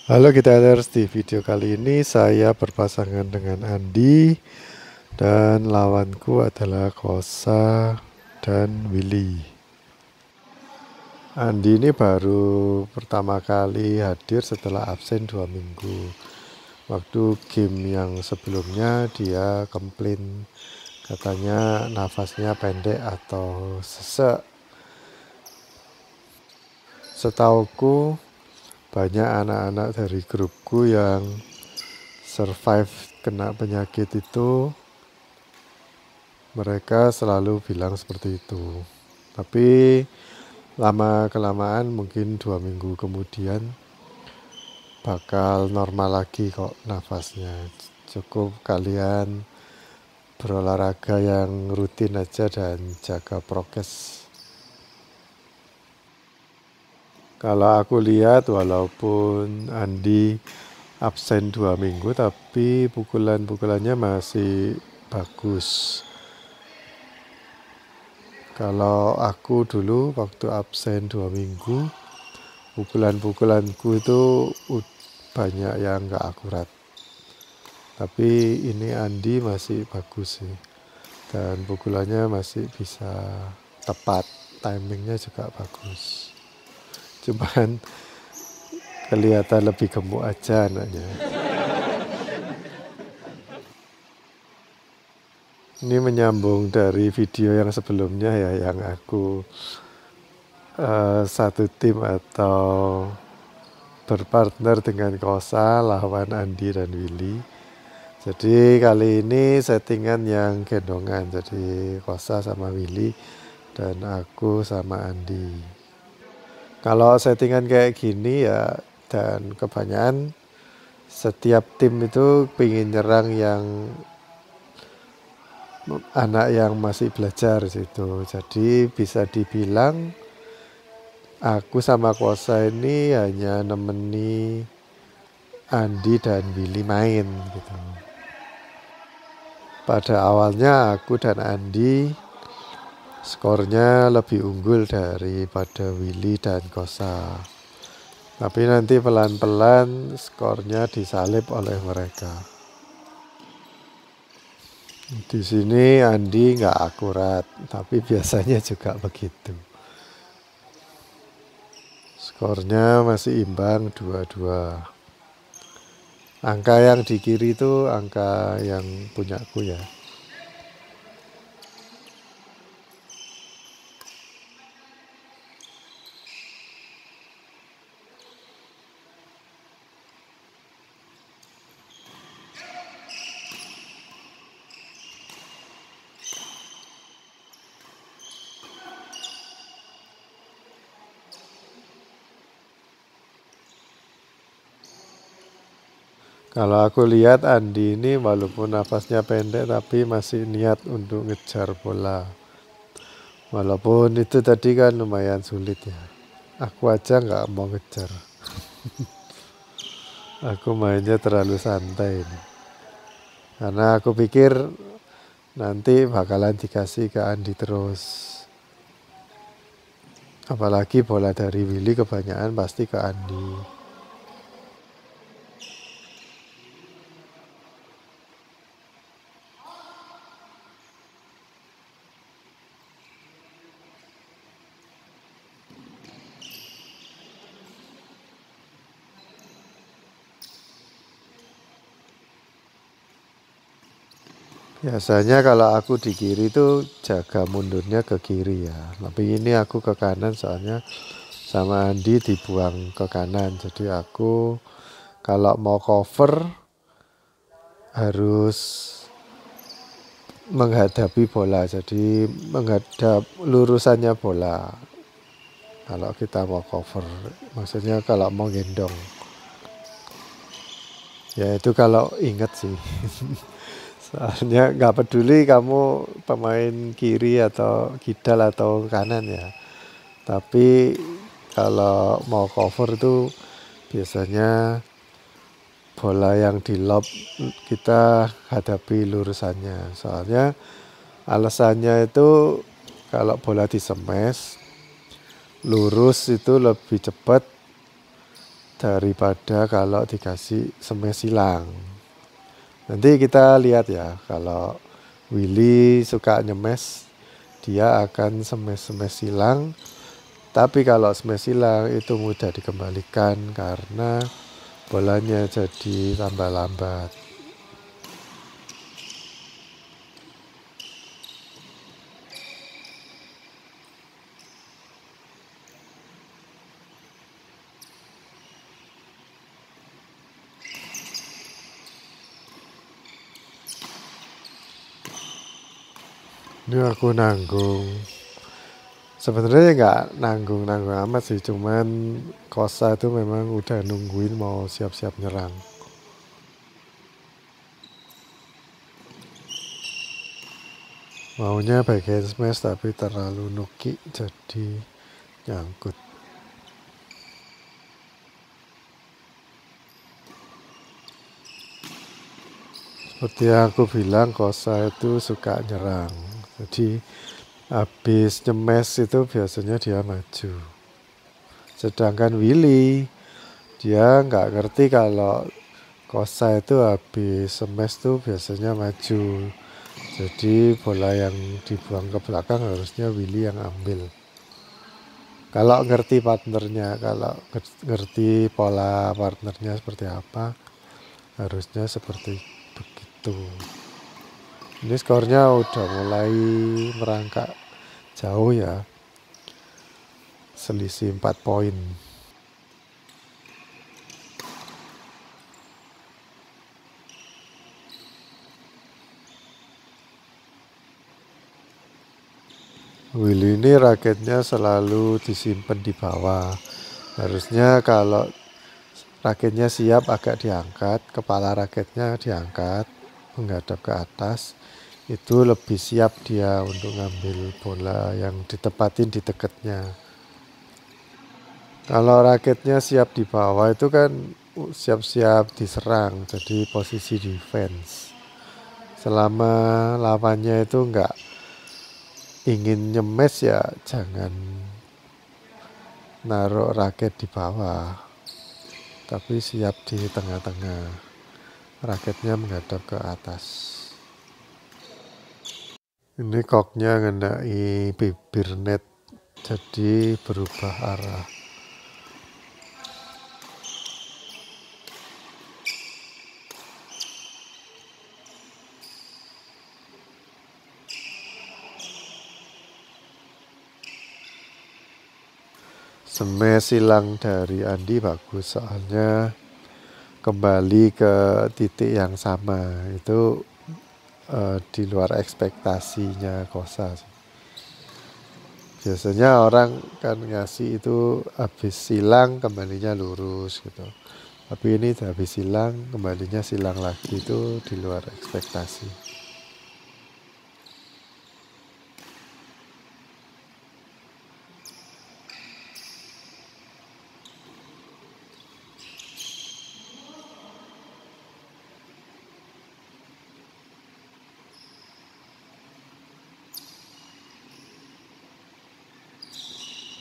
Halo Gitarers, di video kali ini saya berpasangan dengan Andi dan lawanku adalah Kosa dan Willy. Andi ini baru pertama kali hadir setelah absen 2 minggu. Waktu game yang sebelumnya dia komplain katanya nafasnya pendek atau sesek. Setauku banyak anak-anak dari grupku yang survive kena penyakit itu, mereka selalu bilang seperti itu. Tapi lama-kelamaan mungkin 2 minggu kemudian bakal normal lagi kok nafasnya. Cukup kalian berolahraga yang rutin aja dan jaga prokes. Kalau aku lihat walaupun Andi absen 2 minggu tapi pukulannya masih bagus. Kalau aku dulu waktu absen 2 minggu, pukulanku itu banyak yang nggak akurat. Tapi ini Andi masih bagus sih. Dan pukulannya masih bisa tepat, timingnya juga bagus. Cuman kelihatan lebih gemuk aja anaknya. Ini menyambung dari video yang sebelumnya ya, yang aku satu tim atau berpartner dengan Kosa lawan Andi dan Willy. Jadi kali ini settingan yang gendongan, jadi Kosa sama Willy dan aku sama Andi. Kalau settingan kayak gini ya, dan kebanyakan setiap tim itu pengen nyerang yang anak yang masih belajar situ. Jadi bisa dibilang aku sama Kosa ini hanya nemeni Andi dan Willy main gitu. Pada awalnya aku dan Andi skornya lebih unggul daripada Willy dan Kosa. Tapi nanti pelan-pelan skornya disalip oleh mereka. Di sini Andi nggak akurat, tapi biasanya juga begitu. Skornya masih imbang 2-2. Angka yang di kiri itu angka yang punyaku ya. Kalau aku lihat Andi ini walaupun nafasnya pendek tapi masih niat untuk ngejar bola. Walaupun itu tadi kan lumayan sulit ya. Aku aja nggak mau ngejar. Aku mainnya terlalu santai ini. Karena aku pikir nanti bakalan dikasih ke Andi terus. Apalagi bola dari Willy kebanyakan pasti ke Andi. Biasanya kalau aku di kiri itu jaga mundurnya ke kiri ya. Tapi ini aku ke kanan soalnya sama Andi dibuang ke kanan. Jadi aku kalau mau cover harus menghadapi bola. Jadi menghadap lurusannya bola. Kalau kita mau cover, maksudnya kalau mau gendong. Ya itu kalau inget sih. Soalnya nggak peduli kamu pemain kiri atau kidal atau kanan ya. Tapi kalau mau cover itu biasanya bola yang di lob kita hadapi lurusannya. Soalnya alasannya itu kalau bola di smash lurus itu lebih cepat daripada kalau dikasih smash silang. Nanti kita lihat ya, kalau Willy suka nyemes, dia akan smash silang. Tapi kalau smash silang itu mudah dikembalikan karena bolanya jadi tambah lambat. Ini aku nanggung. Sebenarnya nggak nanggung amat sih, cuman Kosa itu memang udah nungguin mau siap-siap nyerang. Maunya bagian smash tapi terlalu nuki jadi nyangkut. Seperti yang aku bilang, Kosa itu suka nyerang. Jadi habis nyemes itu biasanya dia maju. Sedangkan Willy, dia nggak ngerti kalau Kosa itu habis smash tuh biasanya maju. Jadi bola yang dibuang ke belakang harusnya Willy yang ambil. Kalau ngerti partnernya, kalau ngerti pola partnernya seperti apa, harusnya seperti begitu. Ini skornya udah mulai merangkak jauh ya, selisih 4 poin. Willy ini raketnya selalu disimpan di bawah. Harusnya kalau raketnya siap agak diangkat, kepala raketnya diangkat, menghadap ke atas. Itu lebih siap dia untuk ngambil bola yang ditepatin di dekatnya. Kalau raketnya siap di bawah itu kan siap-siap diserang, jadi posisi defense. Selama lawannya itu enggak ingin nyemes ya jangan naruh raket di bawah, tapi siap di tengah-tengah, raketnya menghadap ke atas. Ini koknya ngenai bibir net, jadi berubah arah. Smash silang dari Andi bagus, soalnya kembali ke titik yang sama. Itu di luar ekspektasinya Kosa. Biasanya orang kan ngasih itu habis silang kembalinya lurus gitu. Tapi ini habis silang kembalinya silang lagi, itu di luar ekspektasi.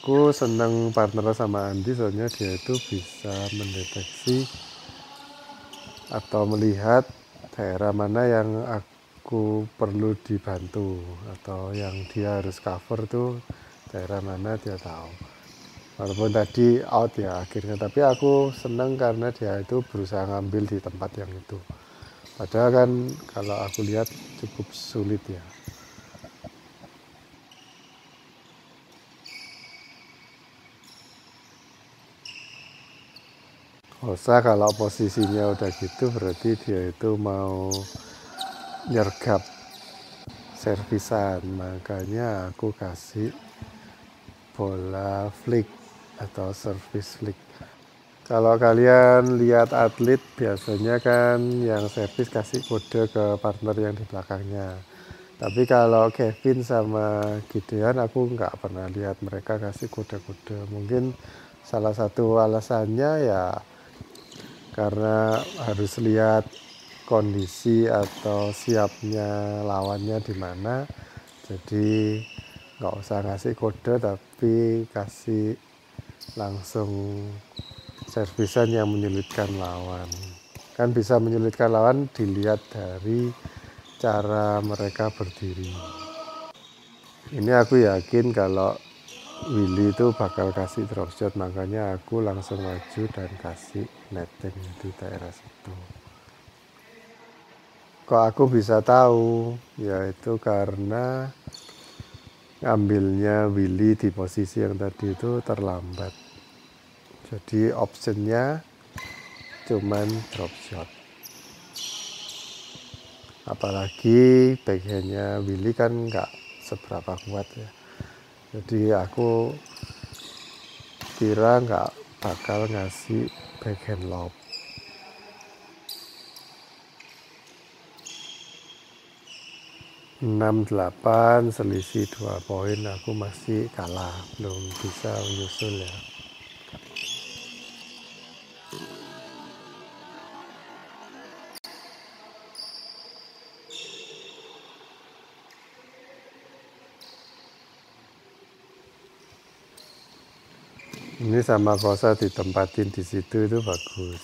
Aku senang partner sama Andi soalnya dia itu bisa mendeteksi atau melihat daerah mana yang aku perlu dibantu atau yang dia harus cover tuh daerah mana dia tahu. Walaupun tadi out ya akhirnya, tapi aku senang karena dia itu berusaha ngambil di tempat yang itu. Padahal kan kalau aku lihat cukup sulit ya. Kosa kalau posisinya udah gitu berarti dia itu mau nyergap servisan, makanya aku kasih bola flick atau service flick. Kalau kalian lihat atlet biasanya kan yang servis kasih kode ke partner yang di belakangnya. Tapi kalau Kevin sama Gideon aku nggak pernah lihat mereka kasih kode-kode. Mungkin salah satu alasannya ya karena harus lihat kondisi atau siapnya lawannya di mana. Jadi nggak usah ngasih kode tapi kasih langsung servisan yang menyulitkan lawan. Kan bisa menyulitkan lawan dilihat dari cara mereka berdiri. Ini aku yakin kalau Willy itu bakal kasih drop shot, makanya aku langsung maju dan kasih netting di daerah situ. Kok aku bisa tahu? Yaitu karena ngambilnya Willy di posisi yang tadi itu terlambat. Jadi optionnya cuman drop shot. Apalagi backhandnya Willy kan nggak seberapa kuat ya. Jadi aku kira nggak bakal ngasih backhand lob. 6-8 selisih 2 poin, aku masih kalah, belum bisa menyusul ya. Ini sama Kosa ditempatin di situ itu bagus.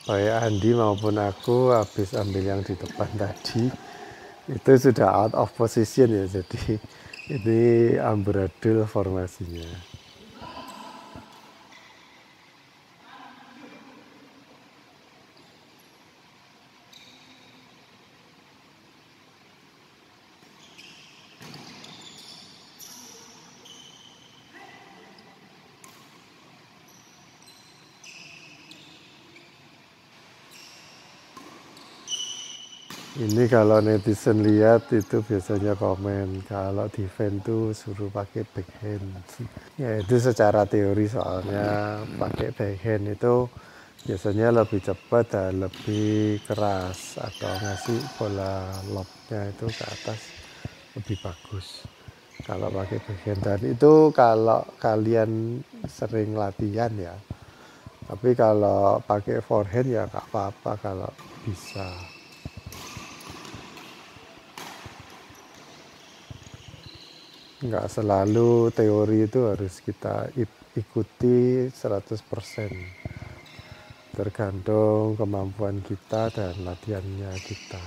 Baik Andi maupun aku habis ambil yang di depan tadi itu sudah out of position ya, jadi ini amburadul formasinya. Ini kalau netizen lihat itu biasanya komen kalau defense tuh suruh pakai backhand. Ya itu secara teori, soalnya pakai backhand itu biasanya lebih cepat dan lebih keras, atau ngasih bola lobnya itu ke atas lebih bagus kalau pakai backhand. Dan itu kalau kalian sering latihan ya. Tapi kalau pakai forehand ya nggak apa-apa kalau bisa. Nggak selalu teori itu harus kita ikuti 100%. Tergantung kemampuan kita dan latihannya kita.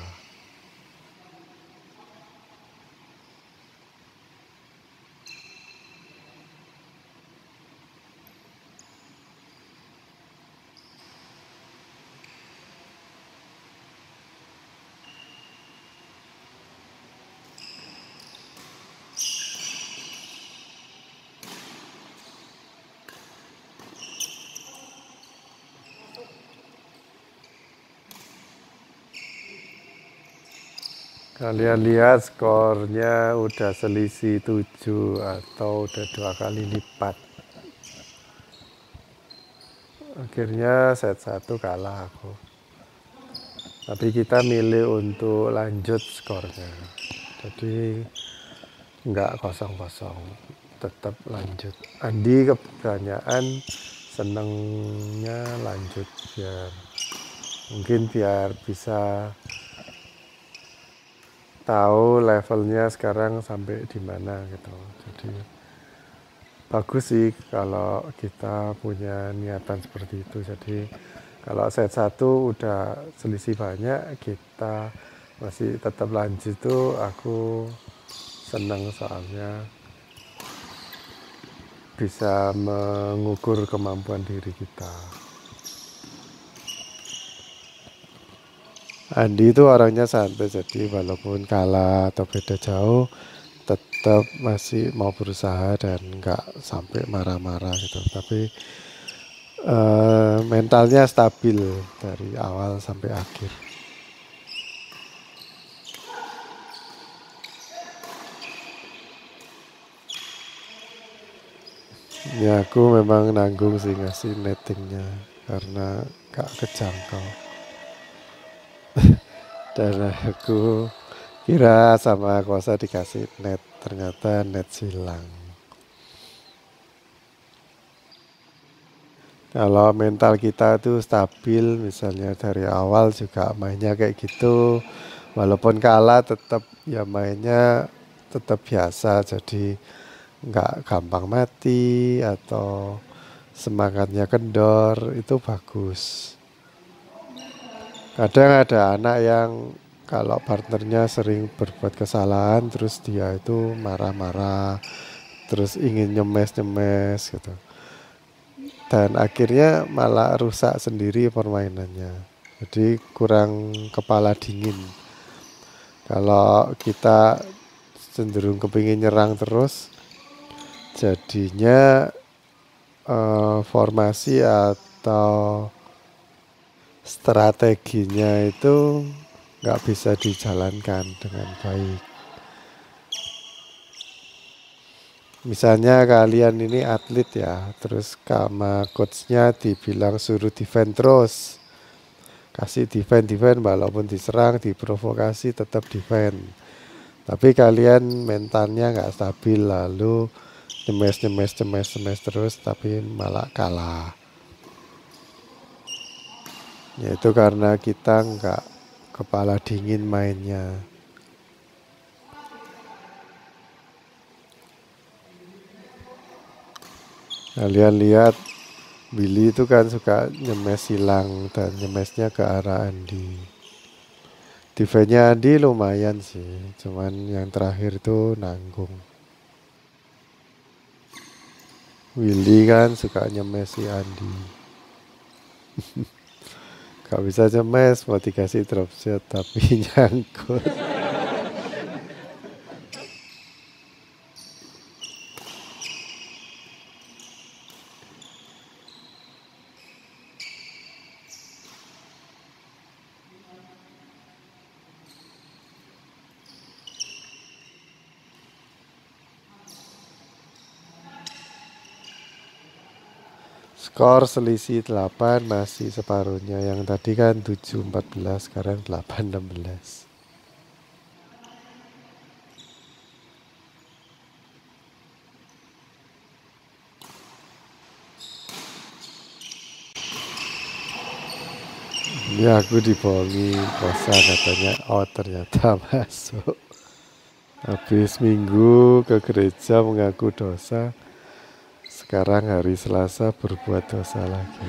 Kalian lihat skornya udah selisih 7 atau udah 2 kali lipat. Akhirnya set 1 kalah aku. Tapi kita milih untuk lanjut skornya. Jadi nggak 0-0, tetap lanjut. Andi kebanyakan senengnya lanjut biar bisa tahu levelnya sekarang sampai di mana gitu. Jadi bagus sih kalau kita punya niatan seperti itu. Jadi kalau set 1 udah selisih banyak, kita masih tetap lanjut tuh aku senang, soalnya bisa mengukur kemampuan diri kita. Andi itu orangnya santai, jadi walaupun kalah atau beda jauh tetap masih mau berusaha dan nggak sampai marah-marah gitu. Tapi mentalnya stabil dari awal sampai akhir. Ya aku memang nanggung sih ngasih nettingnya karena gak kejangkau. Dan aku kira sama Kosa dikasih net, ternyata net silang. Kalau mental kita tuh stabil, misalnya dari awal juga mainnya kayak gitu, walaupun kalah tetap ya mainnya tetap biasa, jadi nggak gampang mati atau semangatnya kendor, itu bagus. Kadang ada anak yang kalau partnernya sering berbuat kesalahan, terus dia itu marah-marah, terus ingin nyemes-nyemes gitu. Dan akhirnya malah rusak sendiri permainannya. Jadi kurang kepala dingin. Kalau kita cenderung kepingin nyerang terus, jadinya formasi atau strateginya itu nggak bisa dijalankan dengan baik. Misalnya kalian ini atlet ya, terus sama coachnya dibilang suruh defend terus, kasih defend walaupun diserang, diprovokasi tetap defend. Tapi kalian mentalnya nggak stabil, lalu nyemes terus, tapi malah kalah. Yaitu karena kita nggak kepala dingin mainnya. Kalian lihat Billy itu kan suka nyemes silang dan nyemesnya ke arah Andi. Defense-nya Andi lumayan sih, cuman yang terakhir itu nanggung. Willy kan suka nyemes si Andi. Gak bisa nyemes, mau dikasih drop shot tapi nyangkut. Skor selisih 8 masih separuhnya. Yang tadi kan 7-14, sekarang 8-16. Ini aku dibohongi kosa katanya, oh ternyata masuk. Habis minggu ke gereja mengaku dosa, sekarang hari Selasa berbuat dosa lagi.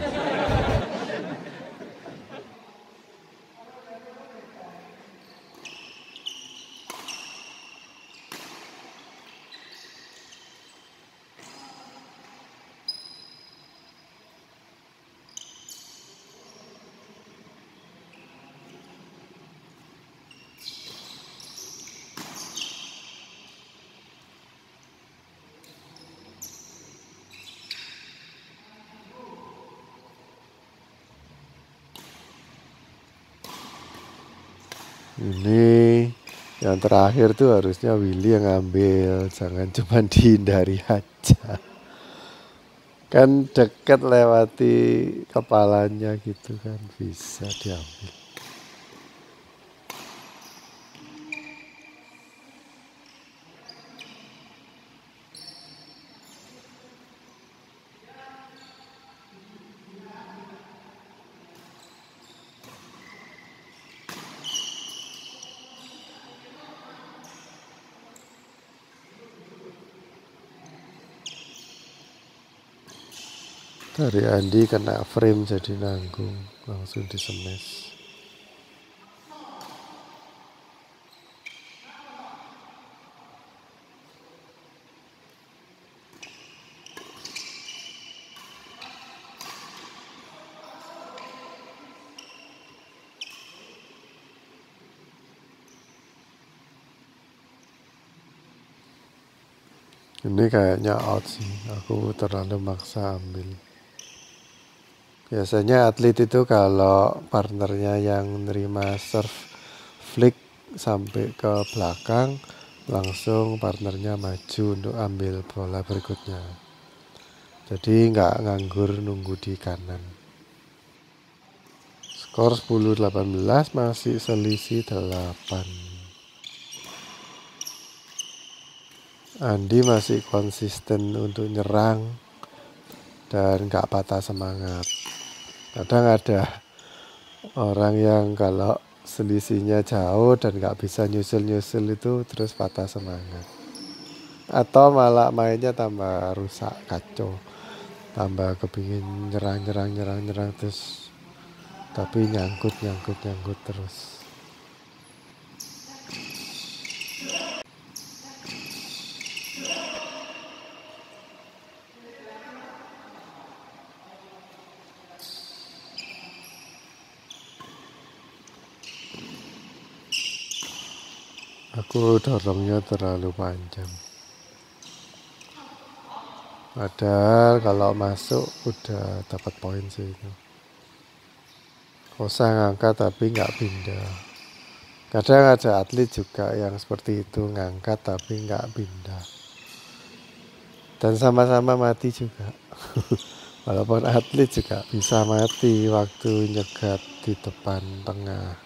Ini yang terakhir tuh harusnya Willy yang ngambil, jangan cuma dihindari aja. Kan deket lewati kepalanya gitu kan, bisa diambil. Dari Andi kena frame jadi nanggung, langsung disemes. Ini kayaknya out sih, aku terlalu maksa ambil. Biasanya atlet itu kalau partnernya yang nerima serve flick sampai ke belakang, langsung partnernya maju untuk ambil bola berikutnya. Jadi nggak nganggur nunggu di kanan. Skor 10-18 masih selisih 8. Andi masih konsisten untuk nyerang dan nggak patah semangat. Kadang ada orang yang kalau selisihnya jauh dan nggak bisa nyusul-nyusul itu terus patah semangat. Atau malah mainnya tambah rusak, kacau. tambah kepingin nyerang terus, tapi nyangkut terus. Aku dorongnya terlalu panjang. Padahal kalau masuk udah dapat poin sih itu. Kosa ngangkat tapi nggak pindah. Kadang ada atlet juga yang seperti itu, ngangkat tapi nggak pindah. Dan sama-sama mati juga. Walaupun atlet juga bisa mati waktu nyegat di depan tengah.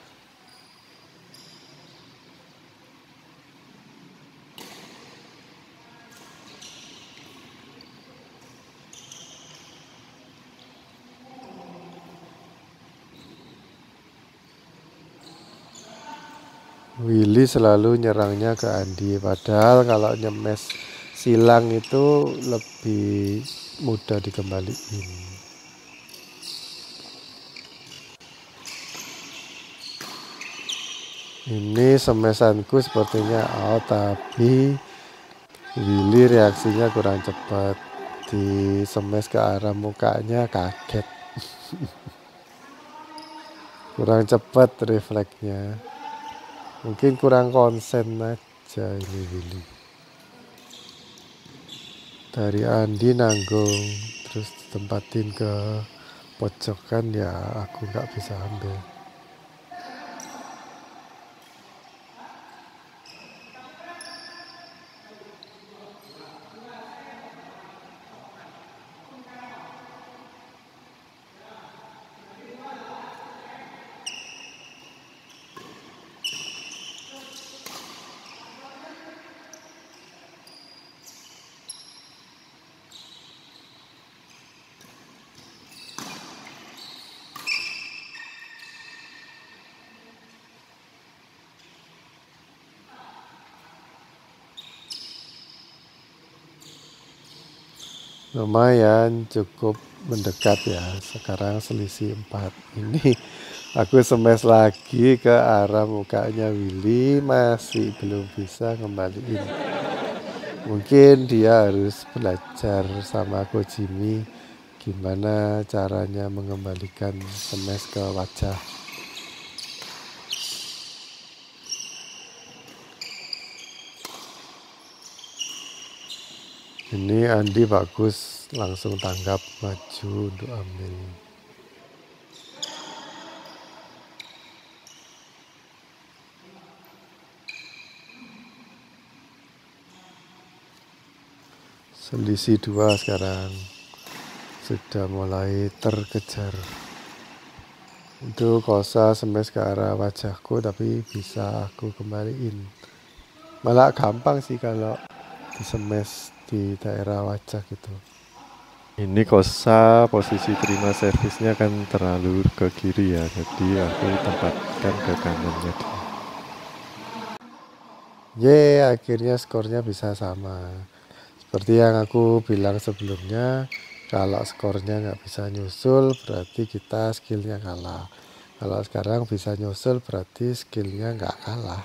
Willy selalu nyerangnya ke Andi, padahal kalau nyemes silang itu lebih mudah dikembaliin. Ini semesanku sepertinya out, tapi Willy reaksinya kurang cepat. Di semes ke arah mukanya kaget. Kurang cepat refleksnya. Mungkin kurang konsen aja ini Willy. Dari Andi nanggung, terus ditempatin ke pojokan, ya aku nggak bisa ambil. Lumayan cukup mendekat ya, sekarang selisih 4. Ini aku semes lagi ke arah mukanya Willy, masih belum bisa kembaliin. Mungkin dia harus belajar sama Coach Jimmy gimana caranya mengembalikan semes ke wajah. Ini Andi bagus, langsung tanggap, maju untuk ambil. Selisih 2 sekarang, sudah mulai terkejar. Itu kosa semes ke arah wajahku, tapi bisa aku kembaliin. Malah gampang sih kalau disemes di daerah wajah gitu. Ini kosa posisi terima servisnya kan terlalu ke kiri ya, jadi aku tempatkan ke kanannya dia. Akhirnya skornya bisa sama. Seperti yang aku bilang sebelumnya, kalau skornya nggak bisa nyusul berarti kita skillnya kalah. Kalau sekarang bisa nyusul berarti skillnya nggak kalah.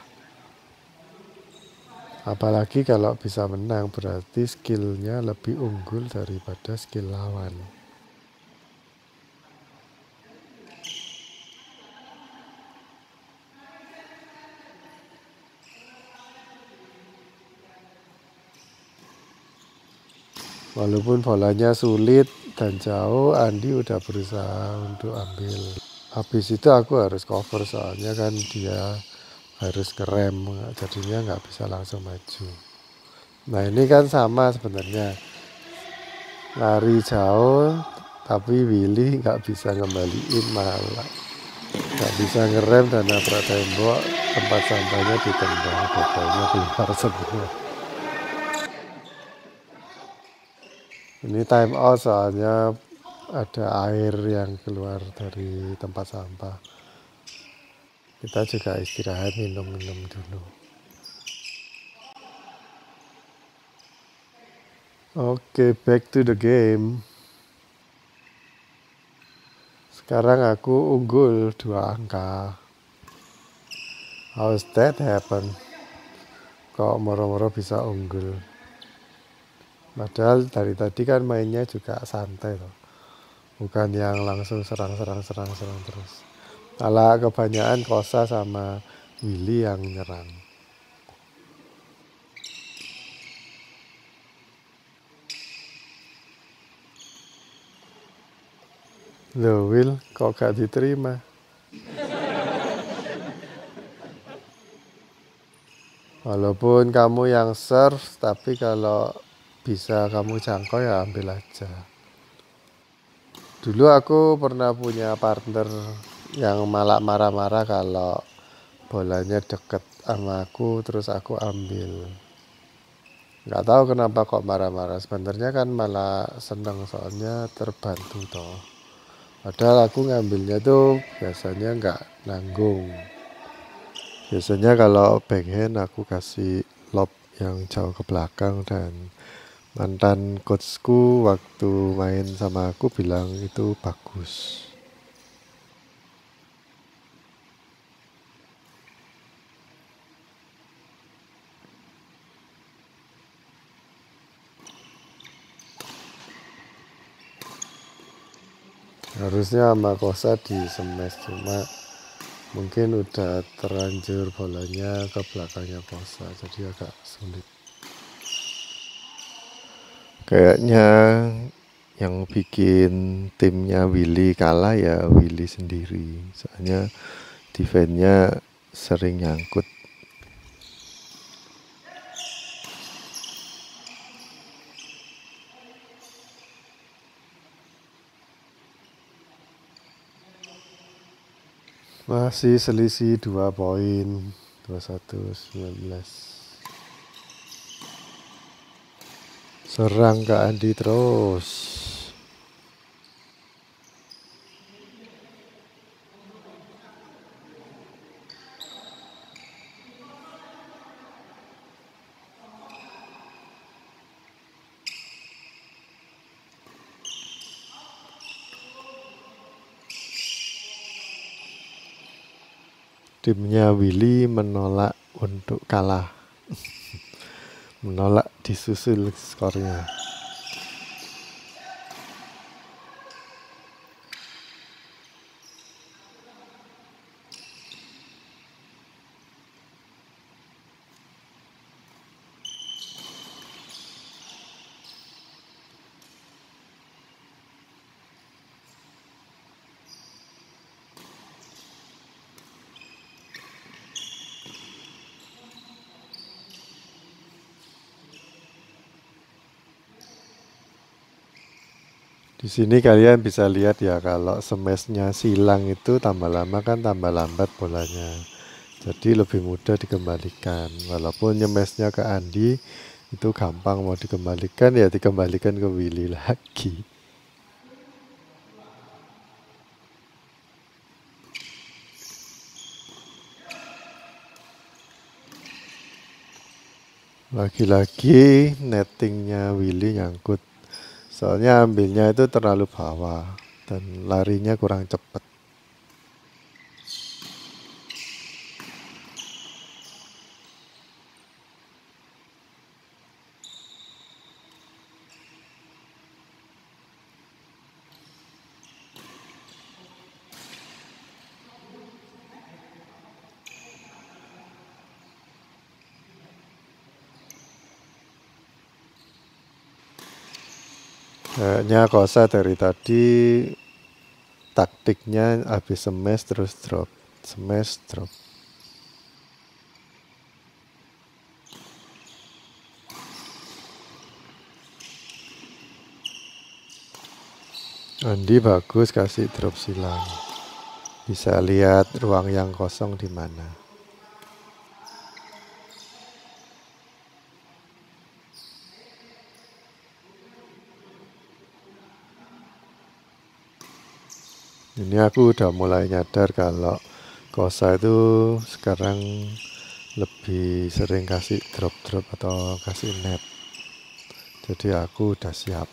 Apalagi kalau bisa menang berarti skillnya lebih unggul daripada skill lawan. Walaupun bolanya sulit dan jauh, Andi udah berusaha untuk ambil. Habis itu aku harus cover soalnya kan dia harus ngerem, jadinya nggak bisa langsung maju. Nah ini kan sama sebenarnya, lari jauh tapi Willy nggak bisa ngembaliin, malah nggak bisa ngerem dan nabrak tembok, tempat sampahnya ditendang, botolnya keluar semua. Ini time out soalnya ada air yang keluar dari tempat sampah. Kita juga istirahat, minum-minum dulu. Oke, back to the game. Sekarang aku unggul 2 angka. How's that happen? Kok moro-moro bisa unggul? Padahal dari tadi kan mainnya juga santai loh. Bukan yang langsung serang terus. Malah kebanyakan Kosa sama Willy yang nyerang. Loh Will, kok gak diterima? Walaupun kamu yang serve, tapi kalau bisa kamu jangkau ya ambil aja. Dulu aku pernah punya partner yang malah marah-marah kalau bolanya deket sama aku terus aku ambil. Nggak tahu kenapa kok marah-marah. Sebenarnya kan malah seneng soalnya terbantu toh. Padahal aku ngambilnya tuh biasanya nggak nanggung. Biasanya kalau backhand aku kasih lob yang jauh ke belakang dan mantan coachku waktu main sama aku bilang itu bagus. Harusnya sama Kosa di smash cuma mungkin udah terlanjur bolanya ke belakangnya Kosa jadi agak sulit. Kayaknya yang bikin timnya Willy kalah ya Willy sendiri. Soalnya defense-nya sering nyangkut. Masih selisih 2 poin. 21-19. Serang Kak Andi terus. Timnya Willy menolak untuk kalah. Menolak disusul skornya. Di sini kalian bisa lihat ya kalau smashnya silang itu tambah lama kan tambah lambat bolanya. Jadi lebih mudah dikembalikan. Walaupun nyemesnya ke Andi itu gampang mau dikembalikan ya dikembalikan ke Willy lagi. Lagi-lagi nettingnya Willy nyangkut. Soalnya ambilnya itu terlalu bawah dan larinya kurang cepat. Kayaknya Kosa dari tadi taktiknya habis smash terus drop. Smash drop. Andi bagus kasih drop silang. Bisa lihat ruang yang kosong di mana. Ini aku udah mulai nyadar kalau Kosa itu sekarang lebih sering kasih drop-drop atau kasih net. Jadi aku udah siap.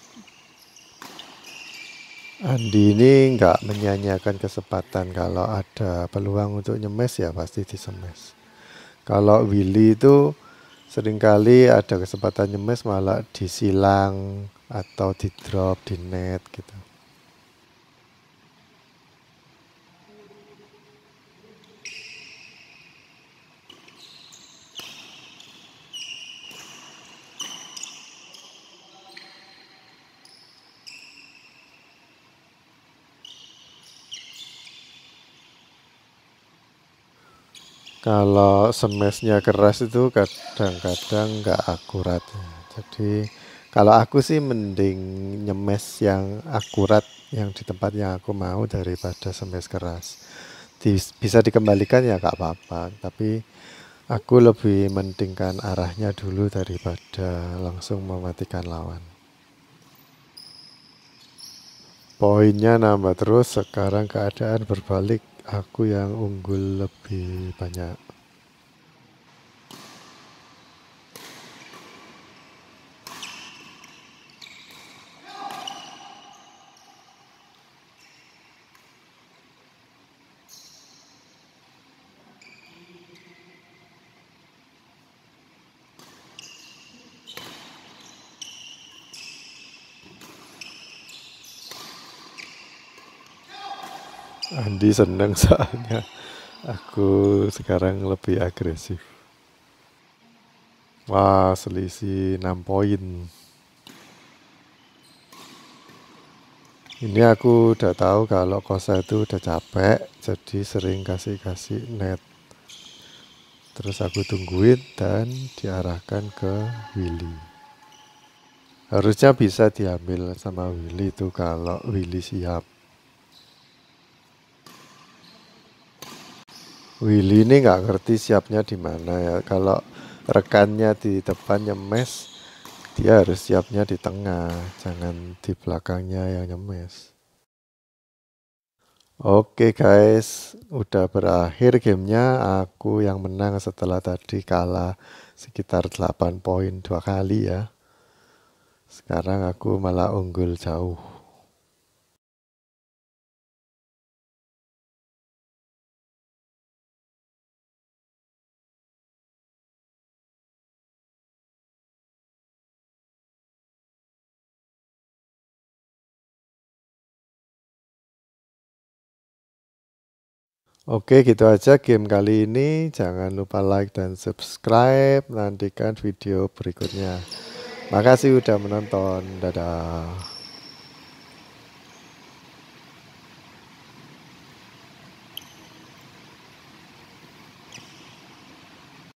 Andi ini nggak menyanyiakan kesempatan kalau ada peluang untuk nyemes ya pasti disemes. Kalau Willy itu seringkali ada kesempatan nyemes malah disilang atau di drop di net gitu. Kalau semesnya keras itu kadang-kadang nggak akurat ya. Jadi kalau aku sih mending nyemes yang akurat yang di tempat yang aku mau daripada semes keras. Bisa dikembalikan ya nggak apa-apa, tapi aku lebih mentingkan arahnya dulu daripada langsung mematikan lawan. Poinnya nambah terus, sekarang keadaan berbalik, aku yang unggul lebih banyak. Andi seneng soalnya aku sekarang lebih agresif. Wah, selisih 6 poin. Ini aku udah tahu kalau Kosa itu udah capek, jadi sering kasih-kasih net. Terus aku tungguin dan diarahkan ke Willy. Harusnya bisa diambil sama Willy itu kalau Willy siap. Willy ini nggak ngerti siapnya di mana ya. Kalau rekannya di depan nyemes, dia harus siapnya di tengah, jangan di belakangnya yang nyemes. Oke guys, udah berakhir gamenya. Aku yang menang setelah tadi kalah sekitar 8 poin 2 kali ya. Sekarang aku malah unggul jauh. Oke, gitu aja game kali ini. Jangan lupa like dan subscribe. Nantikan video berikutnya. Makasih udah menonton. Dadah.